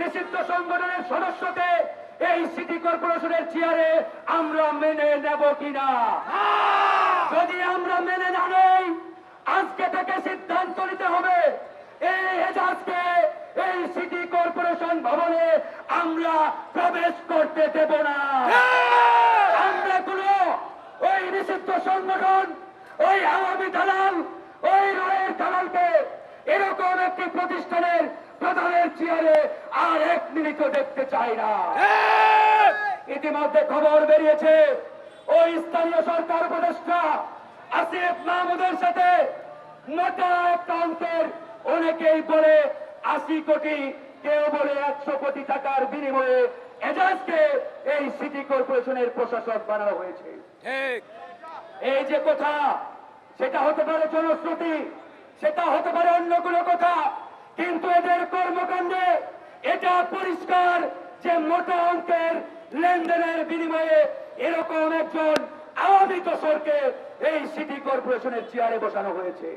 নিষিদ্ধ সংগঠনের সদস্যকে এই সিটি কর্পোরেশনের চেয়ারে আমরা মেনে নেব কিনা? যদি আমরা মেনে না নেই, আজকে থেকে সিদ্ধান্ত নিতে হবে এই এজাজকে এই সিটি কর্পোরেশন ভবনে আমরা প্রবেশ করতে দেব না। আমরা কোনো ওই নিষিদ্ধ সংগঠন, ওই আওয়ামী দালাল, ওই রয়ের দালালকে এরকম একটি প্রতিষ্ঠানের প্রধানের চেয়ারে আর এক মিনিটও দেখতে চাই না। ইতিমধ্যে খবর বেরিয়েছে ওই স্থানীয় সরকার উপদেষ্টা আসিফ মাহমুদের সাথে মোটা একটা অঙ্কের, অনেকেই বলে 80 কোটি, কেউ বলে 100 কোটি টাকার বিনিময়ে এজাজকে এই সিটি কর্পোরেশনের প্রশাসক বানানো হয়েছে। এই যে কথা, সেটা হতে পারে জনশ্রুতি, সেটা হতে পারে অন্য কোনো কথা, কিন্তু এদের কর্মকাণ্ডে এটা পরিষ্কার যে মোটা অঙ্কের লেনদেনের বিনিময়ে এরকম একজন আওয়ামী দোসরকে এই সিটি কর্পোরেশনের চেয়ারে বসানো হয়েছে।